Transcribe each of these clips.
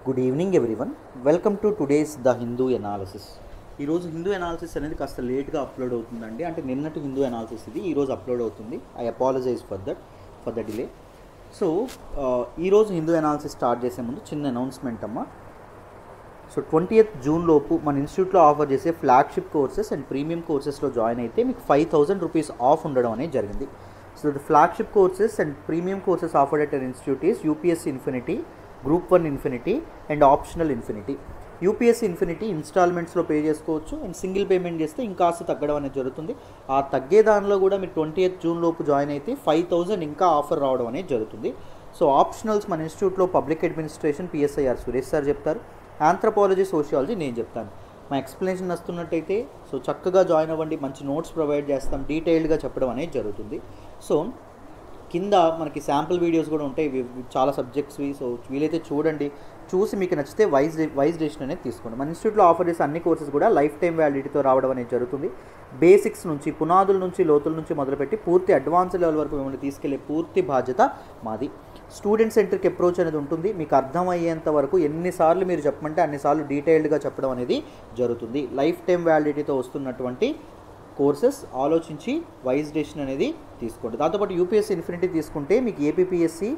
Good evening everyone. Welcome to today's the Hindu analysis. ఈరోజు Hindu analysis అనేది కాస్త లేట్గా అప్లోడ్ అవుతుందండి. అంటే నిన్నటి హిందూ ఎనాలిసిస్ ఇది ఈరోజు అప్లోడ్ అవుతుంది. I apologise for the delay. So ఈరోజు హిందూ ఎనాలిసిస్ స్టార్ట్ చేసే ముందు చిన్న అనౌన్స్మెంట్ అమ్మ. సో 20th June లోపు మన ఇన్స్టిట్యూట్లో ఆఫర్ చేసే ఫ్లాగ్షిప్ కోర్సెస్ అండ్ ప్రీమియం కోర్సెస్లో జాయిన్ అయితే మీకు 5,000 రూపీస్ ఆఫ్ ఉండడం అనేది జరిగింది. So the flagship courses and premium courses offered at an institute is UPSC infinity, group 1 infinity and optional infinity. UPSC infinity ఇన్స్టాల్మెంట్స్లో పే చేసుకోవచ్చు అండ్ సింగిల్ పేమెంట్ చేస్తే ఇంకాస్త తగ్గడం అనేది జరుగుతుంది. ఆ తగ్గే దానిలో కూడా మీరు 20th June లోపు జాయిన్ అయితే 5,000 ఇంకా ఆఫర్ రావడం అనేది జరుగుతుంది. సో ఆప్షనల్స్ మన ఇన్స్టిట్యూట్లో public administration PSIR Suresh sir చెప్తారు, ఆంథ్రపాలజీ సోషియాలజీ నేను చెప్తాను. మా ఎక్స్ప్లెనేషన్ వస్తున్నట్టయితే సో చక్కగా జాయిన్ అవ్వండి, మంచి నోట్స్ ప్రొవైడ్ చేస్తాం, డీటెయిల్డ్గా చెప్పడం అనేది జరుగుతుంది. సో కింద మనకి శాంపుల్ వీడియోస్ కూడా ఉంటాయి చాలా సబ్జెక్ట్స్వి. సో వీలైతే చూడండి, చూసి మీకు నచ్చితే వైజ్ డెసిషన్ అనేది తీసుకోండి. మన ఇన్స్టిట్యూట్లో ఆఫర్ చేసే అన్ని కోర్సెస్ కూడా లైఫ్ టైం వ్యాలిడిటీతో రావడం అనేది జరుగుతుంది. బేసిక్స్ నుంచి, పునాదుల నుంచి, లోతుల నుంచి మొదలుపెట్టి పూర్తి అడ్వాన్స్ లెవెల్ వరకు మిమ్మల్ని తీసుకెళ్లే పూర్తి బాధ్యత మాది. స్టూడెంట్ సెంట్రిక్ అప్రోచ్ అనేది ఉంటుంది. మీకు అర్థమయ్యేంత వరకు ఎన్నిసార్లు మీరు చెప్పమంటే అన్నిసార్లు డీటెయిల్డ్గా చెప్పడం అనేది జరుగుతుంది. లైఫ్ టైం వ్యాలిడిటీతో వస్తున్నటువంటి కోర్సెస్ ఆలోచించి వైజ్ డెసిషన్ అనేది తీసుకోండి. దాంతోపాటు యూపీఎస్సీ ఇన్ఫినిటీ తీసుకుంటే మీకు ఏపీపీఎస్సీ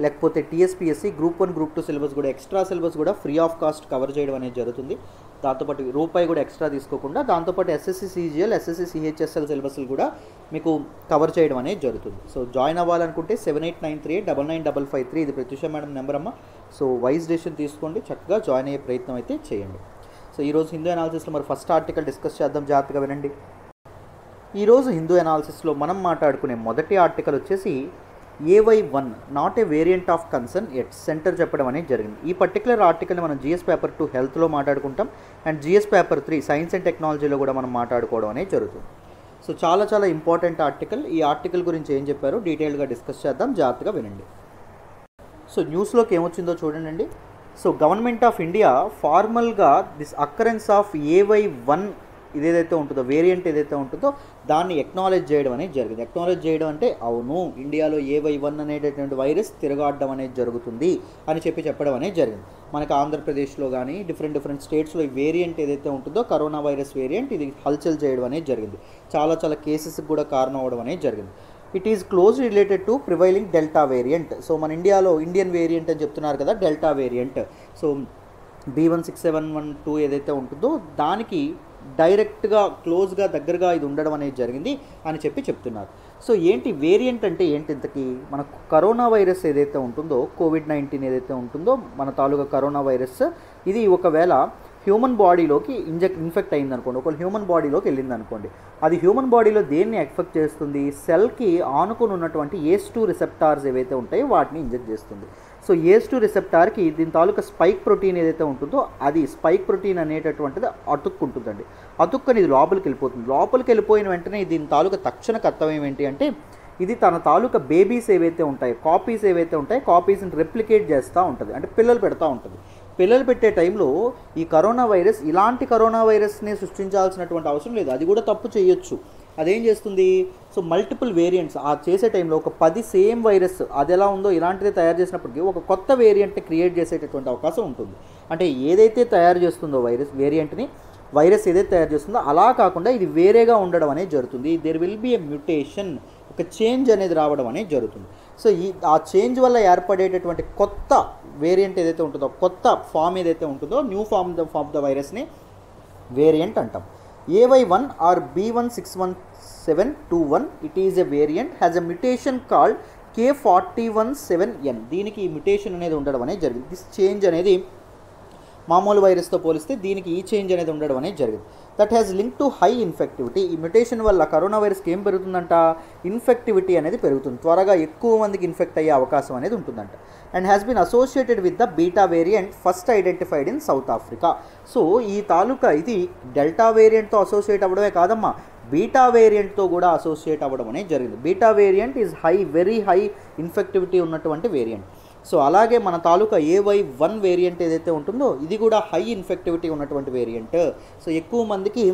లేకపోతే టీఎస్పీఎస్సీ, గ్రూప్ 1, గ్రూప్ 2 సిలబస్ కూడా ఎక్స్ట్రా సిలబస్ కూడా ఫ్రీ ఆఫ్ కాస్ట్ కవర్ చేయడం అనేది జరుగుతుంది. దాంతోపాటు రూపాయి కూడా ఎక్స్ట్రా తీసుకోకుండా దాంతోపాటు ఎస్ఎస్సి సిజిఎల్, ఎస్ఎస్సి సిహెచ్ఎస్ఎల్ సిలబస్లు కూడా మీకు కవర్ చేయడం అనేది జరుగుతుంది. సో జాయిన్ అవ్వాలనుకుంటే 7893899553 ఇది ప్రత్యూష మేడం నెంబర్ అమ్మ. సో వైజ్ డెసిషన్ తీసుకోండి, చక్కగా జాయిన్ అయ్యే ప్రయత్నం అయితే చేయండి. సో ఈరోజు హిందూ అనాలిసిస్లో మరి ఫస్ట్ ఆర్టికల్ డిస్కస్ చేద్దాం, జాగ్రత్తగా వినండి. ఈరోజు హిందూ అనాలిసిస్లో మనం మాట్లాడుకునే మొదటి ఆర్టికల్ వచ్చేసి AY1 not a variant of concern at centre చెప్పడం అనేది జరిగింది. ఈ పర్టికులర్ ఆర్టికల్ని మనం GS పేపర్ 2 హెల్త్లో మాట్లాడుకుంటాం and GS paper 3 science and టెక్నాలజీలో కూడా మనం మాట్లాడుకోవడం అనేది జరుగుతుంది. సో చాలా ఇంపార్టెంట్ ఆర్టికల్. ఈ ఆర్టికల్ గురించి ఏం చెప్పారో డీటెయిల్గా డిస్కస్ చేద్దాం, జాగ్రత్తగా వినండి. సో న్యూస్లోకి ఏమొచ్చిందో చూడండి. సో గవర్నమెంట్ ఆఫ్ ఇండియా ఫార్మల్గా దిస్ అక్కరెన్స్ ఆఫ్ AY1 ఇదేదైతే ఉంటుందో, వేరియంట్ ఏదైతే ఉంటుందో దాన్ని ఎక్నాలెడ్జ్ చేయడం అనేది జరిగింది. ఎక్నాలెడ్జ్ చేయడం అంటే అవును, ఇండియాలో AY1 అనేటటువంటి వైరస్ తిరగాడడం అనేది జరుగుతుంది అని చెప్పడం అనేది జరిగింది. మనకి ఆంధ్రప్రదేశ్లో కానీ డిఫరెంట్ స్టేట్స్లో ఈ వేరియంట్ ఏదైతే ఉంటుందో కరోనా వైరస్ వేరియంట్ ఇది హల్చల్ చేయడం అనేది జరిగింది. చాలా కేసెస్కి కూడా కారణం అవ్వడం అనేది జరిగింది. It is close related to prevailing delta variant. So మన ఇండియాలో ఇండియన్ వేరియంట్ అని చెప్తున్నారు కదా, డెల్టా వేరియంట్. సో B16712 ఏదైతే ఉంటుందో దానికి డైరెక్ట్గా క్లోజ్గా దగ్గరగా ఇది ఉండడం అనేది జరిగింది అని చెప్తున్నారు. సో ఏంటి వేరియంట్ అంటే ఏంటి? ఇంతకీ మన కరోనా వైరస్ ఏదైతే ఉంటుందో, COVID-19 ఏదైతే ఉంటుందో మన తాలూకా కరోనా వైరస్, ఇది ఒకవేళ హ్యూమన్ బాడీలోకి ఇన్ఫెక్ట్ అయింది అనుకోండి, ఒకవేళ హ్యూమన్ బాడీలోకి వెళ్ళింది అనుకోండి, అది హ్యూమన్ బాడీలో దేన్ని ఎఫెక్ట్ చేస్తుంది? సెల్కి ఆనుకుని ఉన్నటువంటి ACE2 రిసెప్టార్స్ ఏవైతే ఉంటాయో వాటిని ఇంజెక్ట్ చేస్తుంది. సో ACE2 రిసెప్టార్కి దీని తాలూకా స్పైక్ ప్రోటీన్ ఏదైతే ఉంటుందో అది స్పైక్ ప్రోటీన్ అనేటటువంటిది అతుక్కుంటుందండి. అతుక్కని ఇది లోపలికి వెళ్ళిపోతుంది. లోపలికి వెళ్ళిపోయిన వెంటనే దీని తాలూకా తక్షణ కర్తవ్యం ఏంటి అంటే ఇది తన తాలూకా బేబీస్ ఏవైతే ఉంటాయో, కాపీస్ ఏవైతే ఉంటాయో కాపీస్ని రెప్లికేట్ చేస్తూ ఉంటుంది, అంటే పిల్లలు పెడతా ఉంటుంది. పిల్లలు పెట్టే టైంలో ఈ కరోనా వైరస్ ఇలాంటి కరోనా వైరస్ని సృష్టించాల్సినటువంటి అవసరం లేదు, అది కూడా తప్పు చేయొచ్చు. అదేం చేస్తుంది? సో మల్టిపుల్ వేరియంట్స్ ఆ చేసే టైంలో ఒక 10 సేమ్ వైరస్ అది ఎలా ఉందో ఇలాంటిదే తయారు చేసినప్పటికీ ఒక కొత్త వేరియంట్ని క్రియేట్ చేసేటటువంటి అవకాశం ఉంటుంది. అంటే ఏదైతే తయారు చేస్తుందో వేరియంట్ని వైరస్ ఏదైతే తయారు చేస్తుందో అలా కాకుండా ఇది వేరేగా ఉండడం అనేది జరుగుతుంది. There will be a mutation, ఒక చేంజ్ అనేది రావడం అనేది జరుగుతుంది. సో ఆ చేంజ్ వల్ల ఏర్పడేటటువంటి కొత్త వేరియంట్ ఏదైతే ఉంటుందో, కొత్త ఫామ్ ఏదైతే ఉంటుందో, న్యూ ఫామ్ ఆఫ్ ద వైరస్ని వేరియంట్ అంటాం. AY1 or B16721 it is a variant has a mutation called K417N. దీనికి ఈ మ్యుటేషన్ అనేది ఉండడం అనేది జరిగింది. దిస్ చేంజ్ అనేది మామూలు వైరస్తో పోలిస్తే దీనికి ఈ చేంజ్ అనేది ఉండడం అనేది జరిగింది. That has link to high infectivity. ఈ మ్యుటేషన్ వల్ల కరోనా వైరస్కి ఏం పెరుగుతుందంట? ఇన్ఫెక్టివిటీ అనేది పెరుగుతుంది, త్వరగా ఎక్కువ మందికి ఇన్ఫెక్ట్ అయ్యే అవకాశం అనేది ఉంటుందంట. And has been associated with the beta variant first identified in South Africa. So ఈ తాలూకా ఇది డెల్టా వేరియంట్తో అసోసియేట్ అవ్వడమే కాదమ్మా, బీటా వేరియంట్తో కూడా అసోసియేట్ అవ్వడం అనేది జరిగింది. Beta variant is very high infectivity ఉన్నటువంటి వేరియంట్. సో అలాగే మన తాలూకా AY1 వేరియంట్ ఏదైతే ఉంటుందో ఇది కూడా హై ఇన్ఫెక్టివిటీ ఉన్నటువంటి వేరియంట్. సో ఎక్కువ మందికి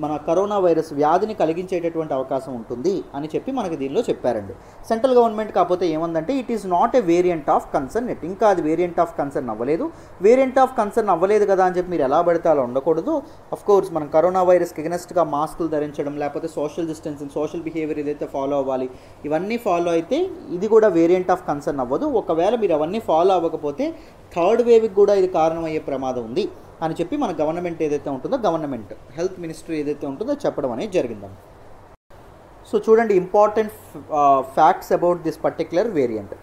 మన కరోనా వైరస్ వ్యాధిని కలిగించేటటువంటి అవకాశం ఉంటుంది అని చెప్పి మనకి దీనిలో చెప్పారండి. సెంట్రల్ గవర్నమెంట్ కాకపోతే ఏముందంటే it is not a variant of concern at, ఇంకా అది వేరియంట్ ఆఫ్ కన్సర్న్ అవ్వలేదు. వేరియంట్ ఆఫ్ కన్సర్న్ అవ్వలేదు కదా అని చెప్పి మీరు ఎలా పడితే అలా ఉండకూడదు. అఫ్ కోర్స్ మనం కరోనా వైరస్కి ఎగనెస్ట్గా మాస్కులు ధరించడం, లేకపోతే సోషల్ డిస్టెన్సింగ్, సోషల్ బిహేవియర్ ఏదైతే ఫాలో అవ్వాలి ఇవన్నీ ఫాలో అయితే ఇది కూడా వేరియంట్ ఆఫ్ కన్సర్న్ అవ్వదు. ఒకవేళ మీరు అవన్నీ ఫాలో అవ్వకపోతే థర్డ్ వేవ్కి కూడా ఇది కారణమయ్యే ప్రమాదం ఉంది అని చెప్పి మన గవర్నమెంట్ ఏదైతే ఉంటుందో, గవర్నమెంట్ హెల్త్ మినిస్ట్రీ ఏదైతే ఉంటుందో చెప్పడం అనేది జరిగిందండి. సో చూడండి important facts about this particular variant.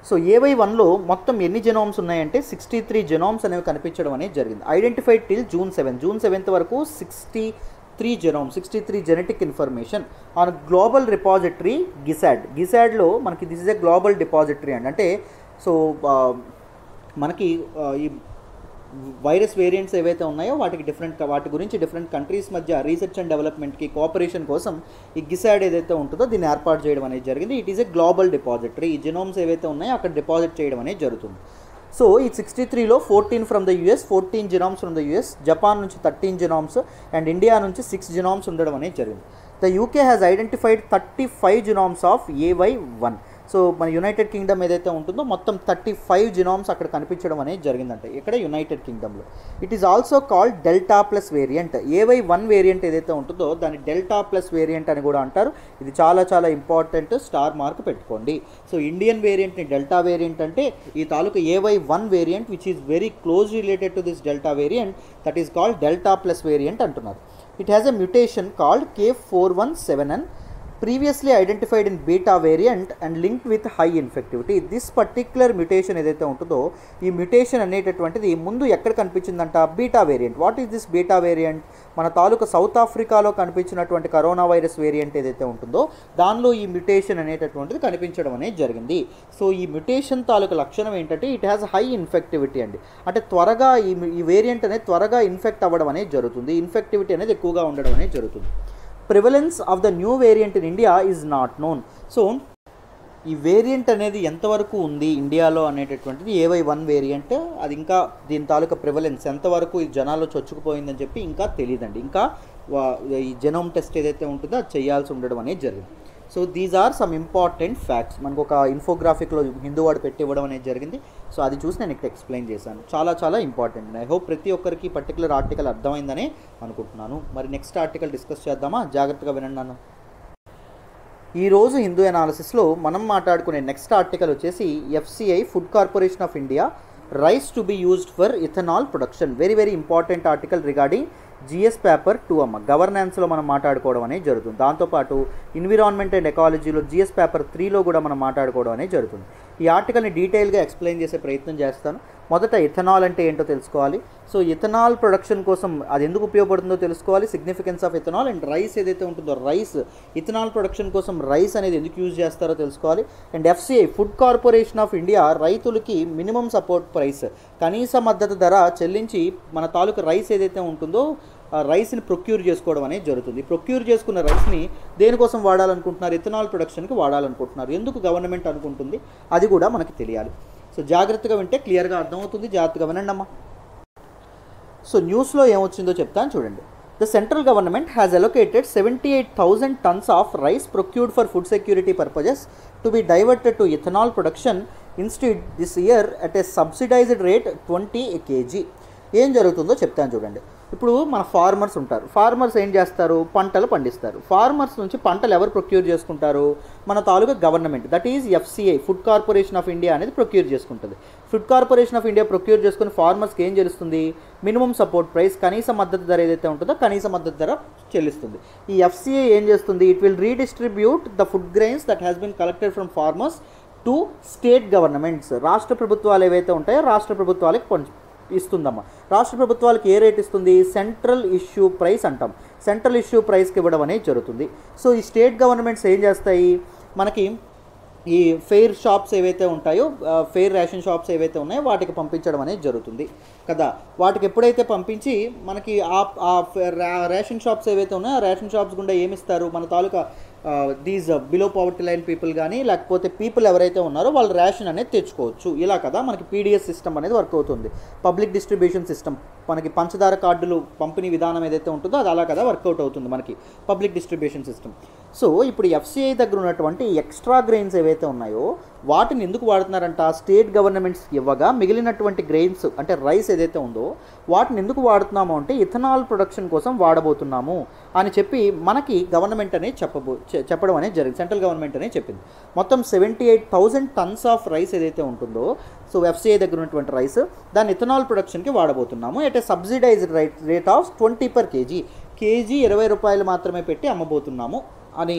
So AY1లో మొత్తం ఎన్ని జెనోమ్స్ ఉన్నాయంటే 63 జెనోమ్స్ అనేవి కనిపించడం అనేది జరిగింది. ఐడెంటిఫైడ్ టిల్ జూన్ 7th వరకు 63 genetic information on global repository గిసాడ్లో మనకి this is a global depository అండి. అంటే సో మనకి ఈ వైరస్ వేరియంట్స్ ఏవైతే ఉన్నాయో వాటి గురించి డిఫరెంట్ కంట్రీస్ మధ్య రీసెర్చ్ అండ్ డెవలప్మెంట్కి కోఆపరేషన్ కోసం ఈ గిసాడ్ ఏదైతే ఉంటుందో దీన్ని ఏర్పాటు చేయడం అనేది జరిగింది. It is a global depository. ఈ జెనోమ్స్ ఏవైతే ఉన్నాయో అక్కడ డిపాజిట్ చేయడం అనేది జరుగుతుంది. సో ఈ 63లో 14 from the US, 14 genomes from the US, Japan నుంచి 13 జెనోమ్స్ అండ్ ఇండియా నుంచి 6 జెనోమ్స్ ఉండడం అనేది జరిగింది. The UK has identified 35 genomes of AY1. So మన యునైటెడ్ కింగ్డమ్ ఏదైతే ఉంటుందో మొత్తం 35 జినోమ్స్ అక్కడ కనిపించడం అనేది జరిగిందంటే ఇక్కడ యునైటెడ్ కింగ్డమ్లో. It is also called delta plus variant. AY1 variant ఏదైతే ఉంటుందో దాన్ని డెల్టా ప్లస్ వేరియంట్ అని కూడా అంటారు. ఇది చాలా చాలా ఇంపార్టెంట్, స్టార్ మార్క్ పెట్టుకోండి. సో ఇండియన్ వేరియంట్ని డెల్టా వేరియంట్ అంటే ఈ తాలూకు AY1 variant which is very close related to this delta variant, that is called delta plus variant అంటున్నారు. It has a mutation called K417N previously identified in beta variant and linked with high infectivity. This particular mutation ఏదైతే ఉంటుందో ఈ mutation అనేటటువంటిది ముందు ఎక్కడ కనిపించిందంట, beta variant. What is this beta variant? మన తాలూకా సౌత్ ఆఫ్రికాలో కనిపించినటువంటి కరోనా వైరస్ వేరియంట్ ఏదైతే ఉంటుందో దానిలో ఈ మ్యుటేషన్ అనేటటువంటిది కనిపించడం అనేది జరిగింది. సో ఈ మ్యుటేషన్ తాలూకా లక్షణం ఏంటంటే ఇట్ హ్యాస్ హై ఇన్ఫెక్టివిటీ అండి. అంటే త్వరగా ఈ వేరియంట్ అనేది త్వరగా ఇన్ఫెక్ట్ అవ్వడం అనేది జరుగుతుంది. ఇన్ఫెక్టివిటీ అనేది ఎక్కువగా ఉండడం అనేది జరుగుతుంది. Prevalence of the new variant in India is not known. So ఈ వేరియంట్ అనేది ఎంతవరకు ఉంది ఇండియాలో అనేటటువంటిది AY1 వేరియంట్, అది ఇంకా దీని తాలూకా ప్రివలెన్స్ ఎంతవరకు ఈ జనాల్లో చొచ్చుకుపోయిందని చెప్పి ఇంకా తెలియదండి. ఇంకా ఈ జెనోమ్ టెస్ట్ ఏదైతే ఉంటుందో అది చేయాల్సి ఉండడం అనేది జరిగింది. So these are some important facts. మనకు ఒక ఇన్ఫోగ్రాఫిక్లో హిందూ వాడు పెట్టి ఇవ్వడం అనేది జరిగింది. సో అది చూసి నేను ఇక్కడ ఎక్స్ప్లెయిన్ చేశాను. చాలా చాలా ఇంపార్టెంట్. ఐ హోప్ ప్రతి ఒక్కరికి పర్టికులర్ ఆర్టికల్ అర్థమైందని అనుకుంటున్నాను. మరి నెక్స్ట్ ఆర్టికల్ డిస్కస్ చేద్దామా? జాగ్రత్తగా వినండి అన్న. ఈరోజు హిందూ అనాలిసిస్లో మనం మాట్లాడుకునే నెక్స్ట్ ఆర్టికల్ వచ్చేసి FCI food corporation of India rise to be used for ethanol production. Very very important article regarding GS paper 2 అమ్మ. గవర్నెన్స్లో మనం మాట్లాడుకోవడం అనేది జరుగుతుంది. దాంతోపాటు ఎన్విరాన్మెంట్ అండ్ ఎకాలజీలో GS పేపర్ 3లో కూడా మనం మాట్లాడుకోవడం అనేది జరుగుతుంది. ఈ ఆర్టికల్ని డీటెయిల్గా ఎక్స్ప్లెయిన్ చేసే ప్రయత్నం చేస్తాను. మొదట ఇథనాల్ అంటే ఏంటో తెలుసుకోవాలి. సో ఇథనాల్ ప్రొడక్షన్ కోసం అది ఎందుకు ఉపయోగపడుతుందో తెలుసుకోవాలి. Significance of ethanol and rice ఏదైతే ఉంటుందో రైస్, ఇథనాల్ ప్రొడక్షన్ కోసం రైస్ అనేది ఎందుకు యూజ్ చేస్తారో తెలుసుకోవాలి. And FCI food corporation of India రైతులకి మినిమం సపోర్ట్ ప్రైస్, కనీస మద్దతు ధర చెల్లించి మన తాలూకు రైస్ ఏదైతే ఉంటుందో రైస్ని ప్రొక్యూర్ చేసుకోవడం అనేది జరుగుతుంది. ప్రొక్యూర్ చేసుకున్న రైస్ని దేనికోసం వాడాలనుకుంటున్నారు? ఇథనాల్ ప్రొడక్షన్కి వాడాలనుకుంటున్నారు. ఎందుకు గవర్నమెంట్ అనుకుంటుంది అది కూడా మనకి తెలియాలి. సో జాగ్రత్తగా వింటే క్లియర్గా అర్థమవుతుంది. జాగ్రత్తగా వినండి అమ్మా. సో న్యూస్లో ఏమొచ్చిందో చెప్తాను చూడండి. The central government has allocated 78,000 tons of rice procured for food security purposes to be diverted to ethanol production instead this year at a subsidized rate 20 kg. ఏం జరుగుతుందో చెప్తాను చూడండి. ఇప్పుడు మన ఫార్మర్స్ ఉంటారు. ఫార్మర్స్ ఏం చేస్తారు? పంటలు పండిస్తారు. ఫార్మర్స్ నుంచి పంటలు ఎవరు ప్రొక్యూర్ చేసుకుంటారు? మన తాలూకా government, that is FCI food corporation of India అనేది ప్రొక్యూర్ చేసుకుంటుంది. Food corporation of India procure చేసుకుని ఫార్మర్స్కి ఏం చెల్లిస్తుంది? మినిమం సపోర్ట్ ప్రైస్, కనీస మద్దతు ధర ఏదైతే ఉంటుందో కనీస మద్దతు ధర చెల్లిస్తుంది. ఈ FCI ఏం చేస్తుంది? It will redistribute the food grains that has been collected from farmers to state governments. రాష్ట్ర ప్రభుత్వాలు ఏవైతే ఉంటాయో రాష్ట్ర ప్రభుత్వాలకు ఇస్తుందమ్మా. రాష్ట్ర ప్రభుత్వాలకు ఏ రేట్ ఇస్తుంది? సెంట్రల్ ఇష్యూ ప్రైస్ అంటాం. సెంట్రల్ ఇష్యూ ప్రైస్కి ఇవ్వడం అనేది జరుగుతుంది. సో ఈ స్టేట్ గవర్నమెంట్స్ ఏం చేస్తాయి? మనకి ఈ ఫెయిర్ షాప్స్ ఏవైతే ఉంటాయో, ఫెయిర్ రేషన్ షాప్స్ ఏవైతే ఉన్నాయో వాటికి పంపించడం అనేది జరుగుతుంది కదా. వాటికి ఎప్పుడైతే పంపించి మనకి ఆ రేషన్ షాప్స్ ఏవైతే ఉన్నాయో ఆ రేషన్ షాప్స్ గుండా ఏమిస్తారు? మన తాలూకా these below poverty line people కానీ లేకపోతే పీపుల్ ఎవరైతే ఉన్నారో వాళ్ళు రేషన్ అనేది తెచ్చుకోవచ్చు. ఇలా కదా మనకి PDS సిస్టమ్ అనేది వర్క్ అవుతుంది. Public distribution system. మనకి పంచదార కార్డులు పంపిణీ విధానం ఏదైతే ఉంటుందో అది అలా కదా వర్కౌట్ అవుతుంది మనకి పబ్లిక్ డిస్ట్రిబ్యూషన్ సిస్టమ్. సో ఇప్పుడు ఎఫ్సిఐ దగ్గర ఉన్నటువంటి ఎక్స్ట్రా గ్రెయిన్స్ ఏవైతే ఉన్నాయో వాటిని ఎందుకు వాడుతున్నారంట, స్టేట్ గవర్నమెంట్స్ ఇవ్వగా మిగిలినటువంటి గ్రెయిన్స్ అంటే రైస్ ఏదైతే ఉందో వాటిని ఎందుకు వాడుతున్నాము అంటే ఇథనాల్ ప్రొడక్షన్ కోసం వాడబోతున్నాము అని చెప్పి మనకి గవర్నమెంట్ అనేది చెప్పడం అనేది జరిగింది. సెంట్రల్ గవర్నమెంట్ అనేది చెప్పింది. మొత్తం 78,000 tons ఆఫ్ రైస్ ఏదైతే ఉంటుందో సో ఎఫ్సిఐ దగ్గర ఉన్నటువంటి రైస్ దాన్ని ఇథనాల్ ప్రొడక్షన్కి వాడబోతున్నాము at a subsidized rate of 20 per kg. KG 20 రూపాయలు మాత్రమే పెట్టి అమ్మబోతున్నాము అని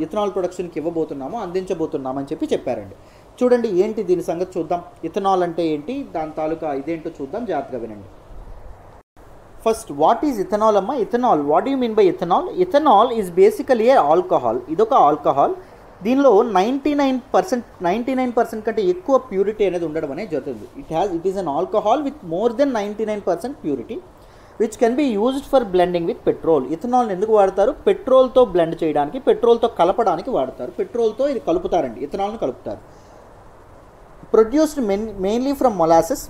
ఇథనాల్ ప్రొడక్షన్కి ఇవ్వబోతున్నాము, అందించబోతున్నాము అని చెప్పి చెప్పారండి. చూడండి ఏంటి దీని సంగతి చూద్దాం. ఇథనాల్ అంటే ఏంటి, దాని తాలూకా ఇదేంటో చూద్దాం, జాగ్రత్తగా వినండి. ఫస్ట్ వాట్ ఈజ్ ఇథనాల్ అమ్మా? Ethanol, what you mean by ethanol? Ethanol is basically a alcohol. ఇదొక ఆల్కహాల్. దీనిలో 99% కంటే ఎక్కువ ప్యూరిటీ అనేది ఉండడం అనేది జరుగుతుంది. It is an alcohol with more than 99% purity which can be used for blending with petrol. ఇథనాల్ని ఎందుకు వాడతారు? పెట్రోల్తో బ్లెండ్ చేయడానికి, పెట్రోల్తో కలపడానికి వాడతారు. పెట్రోల్తో ఇది కలుపుతారండి, ఇథనాల్ని కలుపుతారు. Produced mainly from molasses,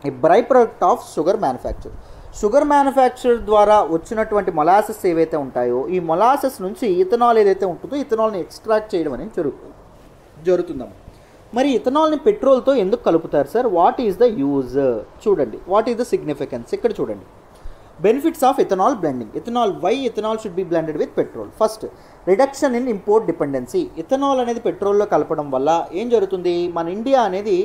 A by product of sugar manufacture. Sugar manufacture ద్వారా వచ్చినటువంటి మొలాసెస్ ఏవైతే ఉంటాయో ఈ మొలాసెస్ నుంచి ఇథనాల్ ఏదైతే ఉంటుందో ఇథనాల్ని ఎక్స్ట్రాక్ట్ చేయడం అనేది జరుగుతుందమ్మా. మరి ఇథనాల్ని పెట్రోల్తో ఎందుకు కలుపుతారు sir? What is the use? చూడండి, వాట్ ఈజ్ ద సిగ్నిఫికెన్స్ ఇక్కడ చూడండి. Benefits of ethanol blending. Why ethanol should be blended with petrol? First, reduction in import dependency. Ethanol అనేది పెట్రోల్లో కలపడం వల్ల ఏం జరుగుతుంది, మన ఇండియా అనేది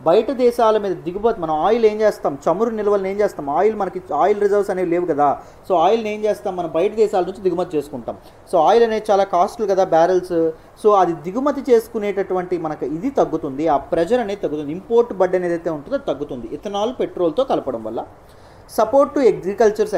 బయట దేశాల మీద దిగుమతి, మనం ఆయిల్ ఏం చేస్తాం, చమురు నిల్వలను ఏం చేస్తాం, మనకి ఆయిల్ రిజర్వ్స్ అనేవి లేవు కదా, సో ఆయిల్ని ఏం చేస్తాం, మనం బయట దేశాల నుంచి దిగుమతి చేసుకుంటాం. సో ఆయిల్ అనేది చాలా కాస్ట్లీ కదా బ్యారెల్స్, సో అది దిగుమతి చేసుకునేటటువంటి మనకు ఇది తగ్గుతుంది, ఆ ప్రెజర్ అనేది తగ్గుతుంది, ఇంపోర్ట్ బర్డెన్ ఏదైతే ఉంటుందో తగ్గుతుంది ఇథనాల్ పెట్రోల్తో కలపడం వల్ల. సపోర్ట్ టు అగ్రికల్చర్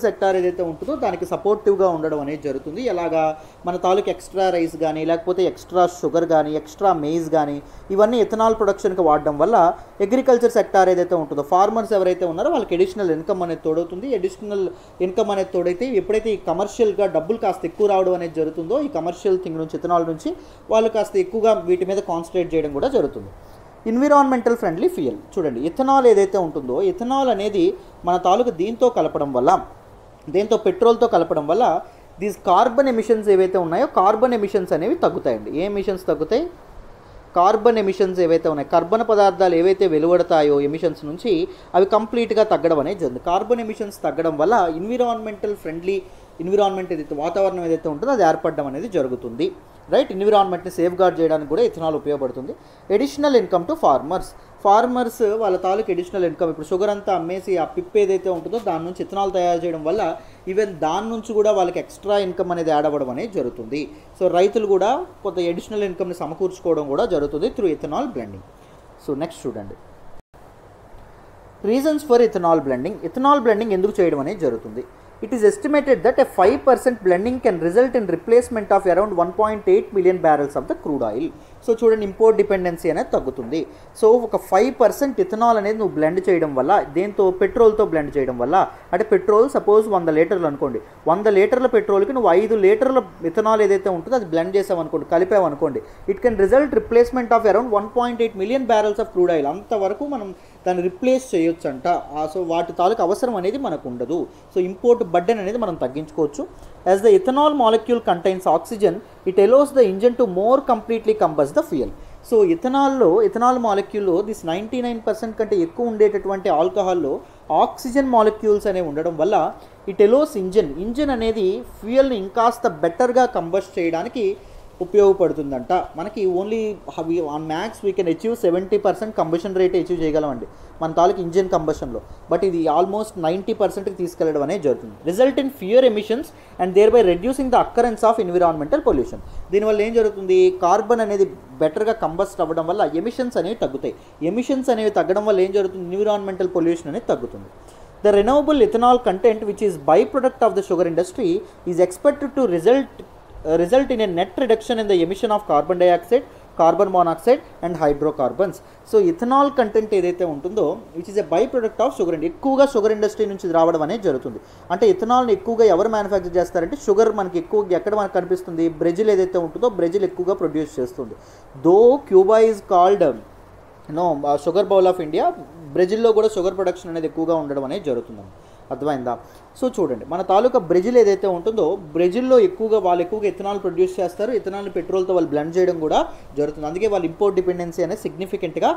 సెక్టార్ ఏదైతే ఉంటుందో దానికి సపోర్టివ్గా ఉండడం అనేది జరుగుతుంది. ఎలాగా, మన తాలూకు ఎక్స్ట్రా రైస్ కానీ లేకపోతే ఎక్స్ట్రా షుగర్ కానీ ఎక్స్ట్రా మెయిజ్ కానీ ఇవన్నీ ఇథనాల్ ప్రొడక్షన్కి వాడడం వల్ల అగ్రికల్చర్ సెక్టార్ ఏదైతే ఉంటుందో ఫార్మర్స్ ఎవరైతే ఉన్నారో వాళ్ళకి అడిషనల్ ఇన్కమ్ అనేది తోడవుతుంది. అడిషనల్ ఇన్కమ్ అనేది తోడైతే ఎప్పుడైతే ఈ కమర్షియల్గా డబ్బులు కాస్త ఎక్కువ రావడం అనేది జరుగుతుందో ఈ కమర్షియల్ థింగ్ నుంచి ఇథనాల్ నుంచి వాళ్ళు కాస్త ఎక్కువగా వీటి మీద కాన్సన్ట్రేట్ చేయడం కూడా జరుగుతుంది. Environmental friendly fuel. చూడండి, ఇథనాల్ ఏదైతే ఉంటుందో ఇథనాల్ అనేది మన తాలూకు దీంతో పెట్రోల్తో కలపడం వల్ల దీస్ కార్బన్ ఎమిషన్స్ ఏవైతే ఉన్నాయో కార్బన్ ఎమిషన్స్ అనేవి తగ్గుతాయండి. ఏ ఎమిషన్స్ తగ్గుతాయి? కార్బన్ ఎమిషన్స్ ఏవైతే ఉన్నాయి, కర్బన పదార్థాలు ఏవైతే వెలువడతాయో ఎమిషన్స్ నుంచి అవి కంప్లీట్గా తగ్గడం అనేది జరుగుతుంది. కార్బన్ ఎమిషన్స్ తగ్గడం వల్ల ఎన్విరాన్మెంటల్ ఫ్రెండ్లీ ఏదైతే వాతావరణం ఏదైతే ఉంటుందో అది ఏర్పడడం అనేది జరుగుతుంది. రైట్, ఎన్విరాన్మెంట్ని సేఫ్ గార్డ్ చేయడానికి కూడా ఇథనాల్ ఉపయోగపడుతుంది. ఎడిషనల్ ఇన్కమ్ టు ఫార్మర్స్ వాళ్ళ తాలూకు ఎడిషనల్ ఇన్కమ్, ఇప్పుడు షుగర్ అంతా అమ్మేసి ఆ పిప్ ఏదైతే ఉంటుందో దాని నుంచి ఇథనాల్ తయారు చేయడం వల్ల ఈవెన్ దాని నుంచి కూడా వాళ్ళకి ఎక్స్ట్రా ఇన్కమ్ అనేది యాడ్ అవ్వడం అనేది జరుగుతుంది. సో రైతులు కూడా కొంత ఎడిషనల్ ఇన్కమ్ని సమకూర్చుకోవడం కూడా జరుగుతుంది through ethanol blending. So next చూడండి, రీజన్స్ ఫర్ ఇథనాల్ బ్లెండింగ్ ఎందుకు చేయడం అనేది జరుగుతుంది. It is estimated that a 5% blending can result in replacement of around 1.8 million barrels of the crude oil. So చూడండి, ఇంపోర్ట్ డిపెండెన్సీ అనేది తగ్గుతుంది. సో ఒక 5% ethanol అనేది నువ్వు బ్లెండ్ చేయడం వల్ల, దేంతో పెట్రోల్తో బ్లెండ్ చేయడం వల్ల, అంటే పెట్రోల్ సపోజ్ 100 లీటర్లు అనుకోండి, 100 లీటర్ల పెట్రోల్కి నువ్వు 5 లీటర్ల ఇథనాల్ ఏదైతే ఉంటుందో అది బ్లెండ్ చేసావనుకోండి, కలిపావనుకోండి, it can result replacement of around 1.8 million barrels of crude oil. అంతవరకు మనం దాన్ని రిప్లేస్ చేయొచ్చు అంట. సో వాటి తాలూకు అవసరం అనేది మనకు ఉండదు. సో ఇంపోర్ట్ బర్డెన్ అనేది మనం తగ్గించుకోవచ్చు. As the ethanol molecule contains oxygen, it allows the engine to more completely combust the fuel. So ethanol మాలిక్యూల్లో దిస్ 99% కంటే ఎక్కువ ఉండేటటువంటి ఆల్కహాల్లో ఆక్సిజన్ మాలిక్యూల్స్ అనేవి ఉండడం వల్ల ఇట్ అలౌస్ ఇంజన్ అనేది ఫ్యూయల్ని ఇంకాస్త బెటర్గా కంబస్ట్ చేయడానికి ఉపయోగపడుతుందంట. మనకి only on max we can achieve 70% combustion rate achieve చేయగలమండి మన తాలూకు ఇంజిన్ కంబషన్లో, బట్ ఇది ఆల్మోస్ట్ 90%కి తీసుకెళ్లడం అనేది జరుగుతుంది. Result in fewer emissions and thereby reducing the occurrence of environmental pollution. దీనివల్ల ఏం జరుగుతుంది, కార్బన్ అనేది బెటర్గా కంబస్ట్ అవ్వడం వల్ల ఎమిషన్స్ అనేవి తగ్గుతాయి. ఎమిషన్స్ అనేవి తగ్గడం వల్ల ఏం జరుగుతుంది, ఎన్విరాన్మెంటల్ పొల్యూషన్ అనేది తగ్గుతుంది. The renewable ethanol content, which is byproduct of the sugar industry, is expected to result in a net reduction in the emission of carbon dioxide, carbon monoxide and hydrocarbons. So ethanol content ఏదైతే ఉంటుందో which is a by product of sugar industry, ఎక్కువగా sugar industry నుంచి రావడం అనేది జరుగుతుంది. అంటే ఇథనాల్ని ఎక్కువగా ఎవరు మ్యానుఫ్యాక్చర్ చేస్తారంటే షుగర్ మనకి ఎక్కువ ఎక్కడ మనకు కనిపిస్తుంది, బ్రెజిల్ ఏదైతే ఉంటుందో బ్రెజిల్ ఎక్కువగా ప్రొడ్యూస్ చేస్తుంది. Though Cuba is called no sugar bowl of India. బ్రెజిల్లో కూడా షుగర్ ప్రొడక్షన్ అనేది ఎక్కువగా ఉండడం అనేది జరుగుతుంది. అర్థమైందా? సో చూడండి, మన తాలూకా బ్రెజిల్ ఏదైతే ఉంటుందో, బ్రెజిల్లో వాళ్ళు ఎక్కువగా ఇథనాల్ ప్రొడ్యూస్ చేస్తారు. ఇథనాల్ని పెట్రోల్తో వాళ్ళు బ్లెండ్ చేయడం కూడా జరుగుతుంది. అందుకే వాళ్ళు ఇంపోర్ట్ డిపెండెన్సీ అనేది సిగ్నిఫికెంట్గా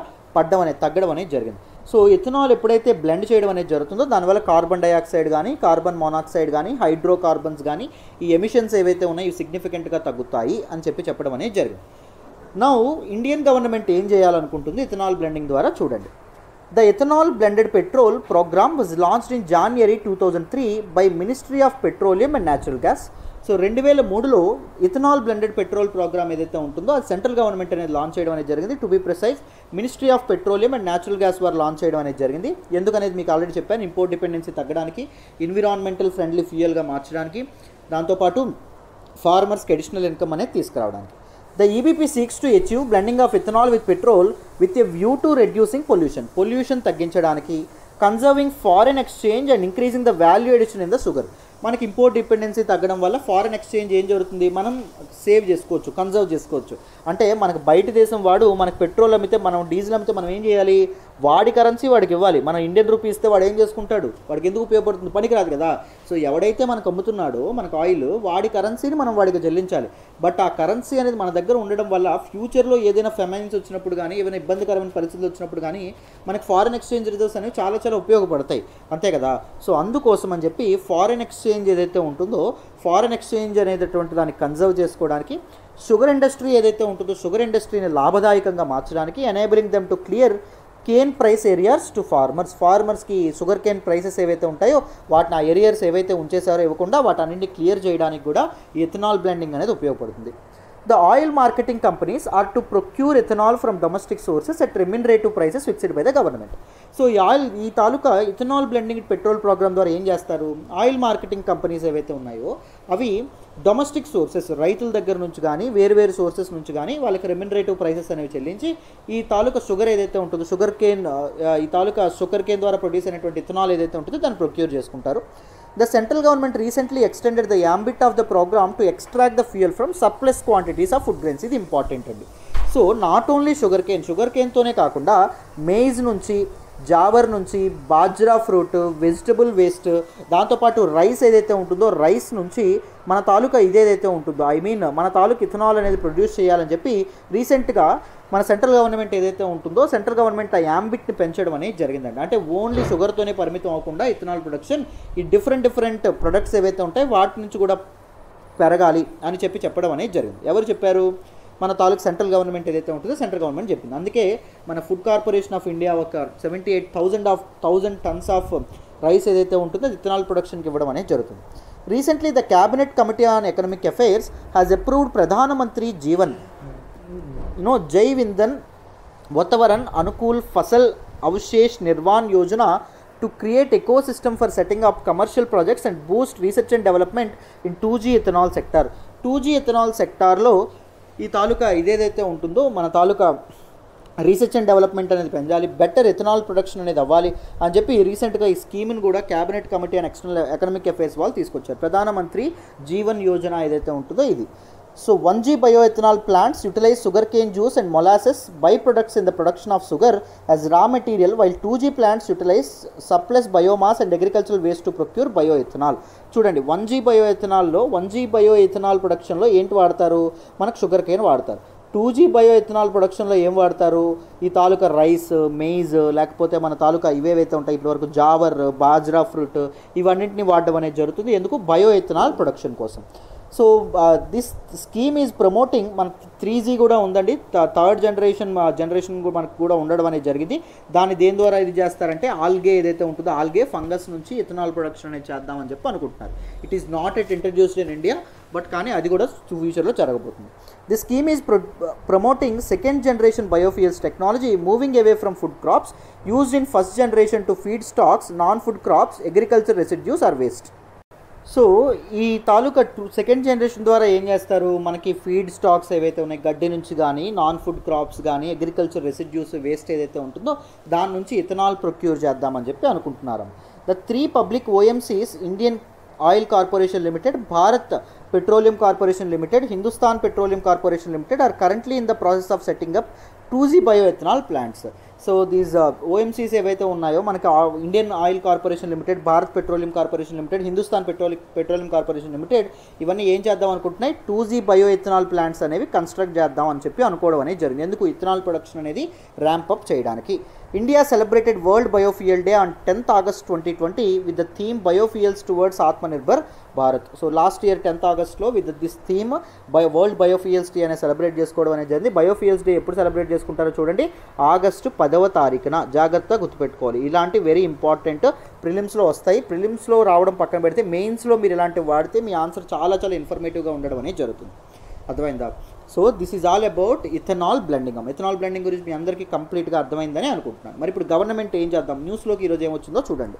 తగ్గడం అనేది జరిగింది. సో ఇథనాల్ ఎప్పుడైతే బ్లెండ్ చేయడం అనేది జరుగుతుందో, దానివల్ల కార్బన్ డైఆక్సైడ్ కానీ, కార్బన్ మోనాక్సైడ్ కానీ, హైడ్రోకార్బన్స్ కానీ, ఈ ఎమిషన్స్ ఏవైతే ఉన్నాయో ఇవి సిగ్నిఫికెంట్గా తగ్గుతాయి అని చెప్పడం అనేది జరిగింది. నౌ ఇండియన్ గవర్నమెంట్ ఏం చేయాలనుకుంటుంది ఇథనాల్ బ్లెండింగ్ ద్వారా? చూడండి, the ethanol blended petrol program was launched in January 2003 by Ministry of Petroleum and Natural Gas. So 2003లో ఇథనాల్ బ్లెండెడ్ పెట్రోల్ ప్రోగ్రామ్ ఏదైతే ఉంటుందో అది సెంట్రల్ గవర్నమెంట్ అనేది లాంచ్ చేయడం అనేది జరిగింది. To be precise, ministry of petroleum and natural gas వారు launch చేయడం అనేది జరిగింది. ఎందుకనేది మీకు ఆల్రెడీ చెప్పాను. ఇంపోర్ట్ డిపెండెన్సీ తగ్గడానికి, ఎన్విరాన్మెంటల్ ఫ్రెండ్లీ ఫ్యూయల్గా మార్చడానికి, దాంతోపాటు ఫార్మర్స్కి అడిషనల్ ఇన్కమ్ అనేది తీసుకురావడానికి. The EBP seeks to achieve blending of ethanol with petrol with a view to reducing pollution తగ్గించడానికి, conserving foreign exchange and increasing the value addition in the sugar. మనకి import dependency తగ్గడం వల్ల foreign exchange ఏం జరుగుతుంది, మనం save చేసుకోవచ్చు, conserve చేసుకోవచ్చు. అంటే మనకు బయట దేశం వాడు మనకు పెట్రోల్ అమ్మితే, మనం డీజిల్ అమ్మితే మనం ఏం చేయాలి, వాడి కరెన్సీ వాడికి ఇవ్వాలి. మన ఇండియన్ రూపీ ఇస్తే వాడు ఏం చేసుకుంటాడు, వాడికి ఎందుకు ఉపయోగపడుతుంది, పనికిరాదు కదా. సో ఎవడైతే మనకు అమ్ముతున్నాడో మనకు ఆయిల్, వాడి కరెన్సీని మనం వాడికి చెల్లించాలి. బట్ ఆ కరెన్సీ అనేది మన దగ్గర ఉండడం వల్ల ఫ్యూచర్లో ఏదైనా ఫెమైన్స్ వచ్చినప్పుడు కానీ, ఏదైనా ఇబ్బందికరమైన పరిస్థితులు వచ్చినప్పుడు కానీ మనకు ఫారెన్ ఎక్స్చేంజ్ రిజర్వ్స్ అనేవి చాలా చాలా ఉపయోగపడతాయి, అంతే కదా. సో అందుకోసం అని చెప్పి ఫారెన్ ఎక్స్చేంజ్ ఏదైతే ఉంటుందో, ఫారెన్ ఎక్స్చేంజ్ అనేటటువంటి దాన్ని కన్జర్వ్ చేసుకోవడానికి, షుగర్ ఇండస్ట్రీ ఏదైతే ఉంటుందో షుగర్ ఇండస్ట్రీని లాభదాయకంగా మార్చడానికి, enabling them to clear cane price arrears to ఫార్మర్స్కి షుగర్ కేన్ ప్రైసెస్ ఏవైతే ఉంటాయో వాటిని ఆ ఏరియాస్ ఏవైతే ఉంచేసారో ఇవ్వకుండా వాటన్నింటినీ క్లియర్ చేయడానికి కూడా ఈ ఇథనాల్ బ్లెండింగ్ అనేది ఉపయోగపడుతుంది. The oil marketing companies are to procure ethanol from domestic sources at remunerative prices fixed by the government. So ఈ తాలూకా ఇథనాల్ బ్లెండింగ్ పెట్రోల్ ప్రోగ్రామ్ ద్వారా ఏం చేస్తారు, ఆయిల్ మార్కెటింగ్ కంపెనీస్ ఏవైతే ఉన్నాయో అవి డొమెస్టిక్ సోర్సెస్, రైతుల దగ్గర నుంచి కానీ వేరు సోర్సెస్ నుంచి కానీ వాళ్ళకి రెమ్యునరేటివ్ ప్రైసెస్ అనేవి చెల్లించి ఈ తాలూకా షుగర్ ఏదైతే ఉంటుందో, ఈ తాలూకా షుగర్ కేన్ ద్వారా ప్రొడ్యూస్ అయినటువంటి ఇథనాల్ ఏదైతే ఉంటుందో దాన్ని ప్రొక్యూర్ చేసుకుంటారు. The central government recently extended the ambit of the program to extract the fuel from surplus quantities of food grains. ఇది ఇంపార్టెంట్ అండి. సో నాట్ ఓన్లీ షుగర్ కేన్తోనే కాకుండా మేజ్ నుంచి, జావర్ నుంచి, బాజ్రా ఫ్రూట్, వెజిటబుల్ వేస్ట్, దాంతోపాటు రైస్ ఏదైతే ఉంటుందో rice నుంచి మన తాలూకా ఇదేదైతే ఉంటుందో మన తాలూకా ఇథనాల్ అనేది ప్రొడ్యూస్ చేయాలని చెప్పి రీసెంట్గా మన సెంట్రల్ గవర్నమెంట్ ఏదైతే ఉంటుందో సెంట్రల్ గవర్నమెంట్ ఆ యాంబిట్ని పెంచడం అనేది జరిగిందండి. అంటే ఓన్లీ షుగర్తోనే పరిమితం అవ్వకుండా ఇథనాల్ ప్రొడక్షన్ ఈ డిఫరెంట్ ప్రొడక్ట్స్ ఏవైతే ఉంటాయో వాటి నుంచి కూడా పెరగాలి అని చెప్పడం అనేది జరిగింది. ఎవరు చెప్పారు? మన తాలూకు సెంట్రల్ గవర్నమెంట్ ఏదైతే ఉంటుందో సెంట్రల్ గవర్నమెంట్ చెప్పింది. అందుకే మన ఫుడ్ కార్పొరేషన్ ఆఫ్ ఇండియా ఒక 78,000 tons ఆఫ్ రైస్ ఏదైతే ఉంటుందో ఇథనాల్ ప్రొడక్షన్కి ఇవ్వడం అనేది జరుగుతుంది. Recently the cabinet committee on economic affairs has approved ప్రధానమంత్రి జీవన్ జైవ్ ఇంధన్ వాతావరణ అనుకూల్ Fasal అవశేష్ Nirvan Yojana to create ecosystem for setting up commercial projects and boost research and development in 2G ethanol sector. 2G ethanol సెక్టార్లో ఈ తాలూకా ఇదేదైతే ఉంటుందో మన తాలూకా రీసెర్చ్ అండ్ డెవలప్మెంట్ అనేది పెంచాలి, better ethanol production అనేది అవ్వాలి అని చెప్పి రీసెంట్గా ఈ స్కీమ్ని కూడా cabinet committee and external economic affairs వాళ్ళు తీసుకొచ్చారు. ప్రధానమంత్రి జీవన్ యోజన ఏదైతే ఉంటుందో ఇది. So 1G bioethanol plants utilize sugarcane juice and molasses byproducts in the production of sugar as raw material, while 2G plants utilize surplus biomass and agricultural waste to procure bioethanol. చూడండి 1G బయోఎథనాల్ ప్రొడక్షన్లో ఏంటి వాడతారు, మనకు sugar cane వాడతారు. 2G బయోఎథనాల్ ప్రొడక్షన్లో ఏం వాడతారు, ఈ తాలూకా రైస్, మెయిజ్, లేకపోతే మన తాలూకా ఇవేవైతే ఉంటాయి ఇప్పటివరకు జావర్, బాజ్రా ఫ్రూట్, ఇవన్నింటినీ వాడడం అనేది జరుగుతుంది. ఎందుకు? బయోఎథనాల్ ప్రొడక్షన్ కోసం. So this scheme is promoting, మన 3G కూడా ఉందండి, థర్డ్ జనరేషన్ మనకు కూడా ఉండడం అనేది జరిగింది. దాన్ని దేని ద్వారా ఇది చేస్తారంటే ఆల్గే ఏదైతే ఉంటుందో ఆల్గే ఫంగస్ నుంచి ఇథనాల్ ప్రొడక్షన్ అనేది చేద్దామని చెప్పి అనుకుంటున్నారు. It is not at introduced in India, but కానీ అది కూడా ఫ్యూచర్లో జరగబోతుంది. The scheme is promoting second generation biofuels technology, moving away from food crops used in first generation to feedstocks, non food crops, agriculture residues or waste. So ఈ తాలూకా second generation ద్వారా ఏం చేస్తారు, మనకి ఫీడ్ స్టాక్స్ ఏవైతే ఉన్నాయి గడ్డి నుంచి కానీ, నాన్ ఫుడ్ క్రాప్స్ కానీ, అగ్రికల్చర్ రెసిడ్యూస్ వేస్ట్ ఏదైతే ఉంటుందో దాని నుంచి ఇథనాల్ ప్రొక్యూర్ చేద్దామని చెప్పి అనుకుంటున్నారు. The 3 public OMCs, Indian Oil Corporation Limited, Bharat Petroleum Corporation Limited, Hindustan Petroleum Corporation Limited are currently in the process of setting up 2G bioethanol plants. So these OMCs ఏవైతే ఉన్నాయో మనకి Indian Oil Corporation Limited, Bharat Petroleum Corporation Limited, Hindustan Petroleum Corporation Limited ఇవన్నీ ఏం చేద్దాం అనుకుంటున్నాయి, 2G bioethanol plants అనేవి construct చేద్దాం అని చెప్పి అనుకోవడం అనేది జరిగింది. ఎందుకు, ఇథనాల్ ప్రొడక్షన్ అనేది ర్యాంప్ అప్ చేయడానికి. India celebrated world biofuel day on 10th August 2020 with the theme biofuels towards Atmanirbhar Bharat. So last year 10th Augustలో with this theme world biofuels day అనేది సెలబ్రేట్ చేసుకోవడం అనేది జరిగింది. బయోఫ్యూయల్స్ డే ఎప్పుడు సెలబ్రేట్ చేసుకుంటారో చూడండి, August 10వ తారీఖున. జాగ్రత్తగా గుర్తుపెట్టుకోవాలి, ఇలాంటి వెరీ ఇంపార్టెంట్ ప్రిలిమ్స్లో వస్తాయి. ప్రిలిమ్స్లో రావడం పక్కన పెడితే మెయిన్స్లో మీరు ఇలాంటివి వాడితే మీ ఆన్సర్ చాలా చాలా ఇన్ఫర్మేటివ్గా ఉండడం అనేది జరుగుతుంది. అర్థమైందా? So this is all about ethanol blending. Ethanol blending గురించి మీ అందరికీ కంప్లీట్గా అర్థమైందని అనుకుంటున్నాను. మరి ఇప్పుడు గవర్నమెంట్ ఏం చేద్దాం, న్యూస్లోకి ఈరోజు ఏమొచ్చిందో చూడండి.